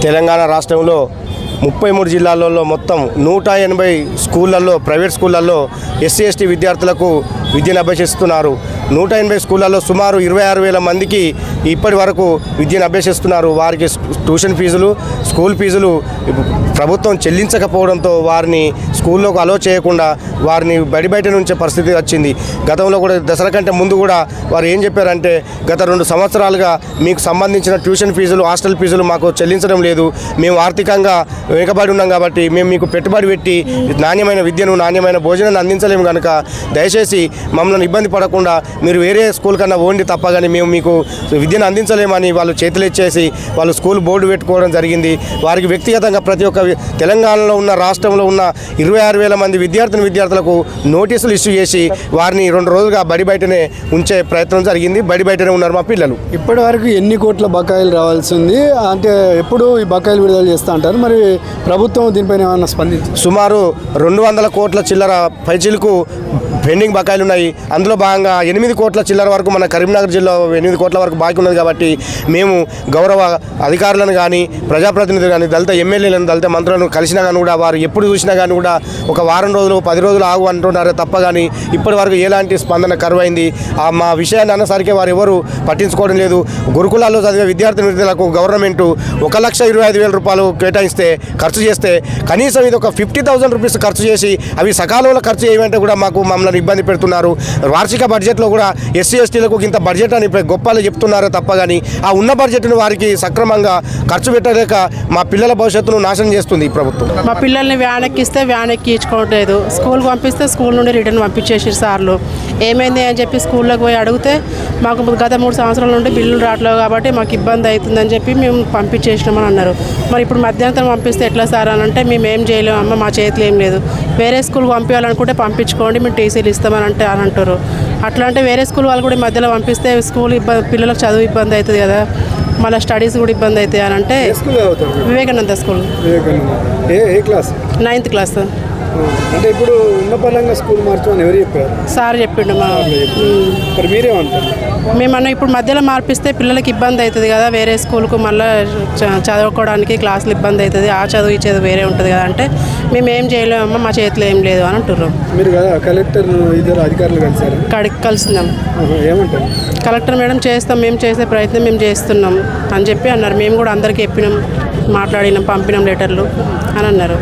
తెలంగాణ రాష్ట్రంలో 33 జిల్లాలలో మొత్తం 180 స్కూళ్ళల్లో ప్రైవేట్ స్కూళ్ళల్లో ఎస్సీ ఎస్టీ విద్యార్థులకు విద్యను అభ్యసిస్తున్నారు. 180 స్కూళ్ళల్లో సుమారు 26,000 మందికి ఇప్పటి వరకు విద్యను అభ్యసిస్తున్నారు. వారికి ట్యూషన్ ఫీజులు, స్కూల్ ఫీజులు ప్రభుత్వం చెల్లించకపోవడంతో వారిని స్కూల్లోకి అలో చేయకుండా వారిని బయట నుంచే పరిస్థితి వచ్చింది. గతంలో కూడా దసరా కంటే ముందు కూడా వారు ఏం చెప్పారంటే, గత 2 సంవత్సరాలుగా మీకు సంబంధించిన ట్యూషన్ ఫీజులు, హాస్టల్ ఫీజులు మాకు చెల్లించడం లేదు, మేము ఆర్థికంగా వెనుకబడి ఉన్నాం కాబట్టి మేము మీకు పెట్టుబడి పెట్టి నాణ్యమైన విద్యను, నాణ్యమైన భోజనాన్ని అందించలేము కనుక దయచేసి మమ్మల్ని ఇబ్బంది పడకుండా మీరు వేరే స్కూల్ కన్నా ఓండి తప్ప కానీ మేము మీకు విద్యను అందించలేమని వాళ్ళు చేతులు ఇచ్చేసి వాళ్ళు స్కూల్ బోర్డు పెట్టుకోవడం జరిగింది. వారికి వ్యక్తిగతంగా ప్రతి ఒక్క తెలంగాణలో ఉన్న, రాష్ట్రంలో ఉన్న 26,000 మంది విద్యార్థులకు నోటీసులు ఇష్యూ చేసి వారిని 2 రోజులుగా బడి బయటనే ఉంచే ప్రయత్నం జరిగింది. బడి బయటనే ఉన్నారు మా పిల్లలు. ఇప్పటి వరకు ఎన్ని కోట్ల బకాయిలు రావాల్సింది, అంటే ఎప్పుడు ఈ బకాయిలు విడుదల చేస్తూ అంటారు, మరి ప్రభుత్వం దీనిపైన ఏమన్నా స్పందించింది? సుమారు 200 కోట్ల చిల్లర పైచీలకు పెండింగ్ బకాయిలు ఉన్నాయి. అందులో భాగంగా 8 కోట్ల చిల్లర వరకు మన కరీంనగర్ జిల్లా 8 కోట్ల వరకు బాకీ ఉన్నది. కాబట్టి మేము గౌరవ అధికారులను కానీ, ప్రజాప్రతినిధులు కానీ, దళిత ఎమ్మెల్యేలను, దళిత మంత్రులను కలిసినా కానీ కూడా వారు ఎప్పుడు చూసినా కానీ కూడా ఒక వారం రోజులు 10 రోజులు ఆగు అంటున్నారు తప్ప కానీ ఇప్పటి వరకు ఎలాంటి స్పందన కరువైంది. మా విషయాన్ని అన్నసరికి వారు ఎవరు పట్టించుకోవడం లేదు. గురుకులాల్లో చదివే విద్యార్థులకు గవర్నమెంట్ 1,25,000 రూపాయలు కేటాయిస్తే, ఖర్చు చేస్తే కనీసం ఇది ఒక 50,000 రూపీస్ ఖర్చు చేసి అవి సకాలంలో ఖర్చు చేయమంటే కూడా మమ్మల్ని ఇబ్బంది పెడుతున్నారు. వార్షిక బడ్జెట్లో కూడా ఎస్సీ ఎస్టీలకు ఇంత బడ్జెట్ అని గొప్పలు చెప్తున్నారో తప్ప కానీ ఆ ఉన్న బడ్జెట్ను వారికి సక్రమంగా ఖర్చు పెట్టలేక మా పిల్లల భవిష్యత్తును నాశనం చేస్తుంది ఈ ప్రభుత్వం. మా పిల్లల్ని వ్యాన్ ఎక్కిస్తే వ్యాన్ ఎక్కించుకోవట్లేదు, స్కూల్కి పంపిస్తే స్కూల్ నుండి రిటర్న్ పంపించేసారు సార్లు. ఏమైంది అని చెప్పి స్కూల్లోకి పోయి అడిగితే మాకు గత 3 సంవత్సరాల నుండి బిల్లులు రావట్లేదు కాబట్టి మాకు ఇబ్బంది అవుతుందని చెప్పి మేము పంపించేసినామని అన్నారు. మరి ఇప్పుడు మధ్యాహ్నం పంపిస్తే ఎట్లా సార్ అని అంటే మేము ఏం చేయలేము అమ్మ, మా చేతిలో ఏం లేదు, వేరే స్కూల్కి పంపించాలనుకుంటే పంపించుకోండి, మేము టీసీలు ఇస్తామని అంటారు. అట్లా అంటే వేరే స్కూల్ వాళ్ళు కూడా మధ్యలో పంపిస్తే స్కూల్ పిల్లలకు చదువు ఇబ్బంది అవుతుంది కదా, మళ్ళీ స్టడీస్ కూడా ఇబ్బంది అవుతాయి అని అంటే వివేకానంద స్కూల్ నైన్త్ క్లాస్. అంటే ఇప్పుడు ఉన్న పరంగా స్కూల్ మార్చమని ఎవరు చెప్పారు? సార్ చెప్పిండు. మరి మీరేమంటారు? మేమన్నా ఇప్పుడు మధ్యలో మార్పిస్తే పిల్లలకి ఇబ్బంది అవుతుంది కదా, వేరే స్కూల్కు మళ్ళీ చదువుకోవడానికి క్లాసులు ఇబ్బంది అవుతుంది, ఆ చదువు ఈ చదువు వేరే ఉంటుంది కదా అంటే మేము ఏం చేయలేమమ్మా, మా చేతిలో ఏం లేదు అని అంటున్నారు. మీరు కదా కలెక్టర్ ఇద్దరు అధికారులు కలిసారు? కలిసినాం. ఏమంటారు? కలెక్టర్ మేడం చేస్తాం, మేము చేసే ప్రయత్నం మేము చేస్తున్నాం అని చెప్పి అన్నారు. మేము కూడా అందరికీ చెప్పినాం, మాట్లాడినాం, పంపినాం లెటర్లు అని అన్నారు.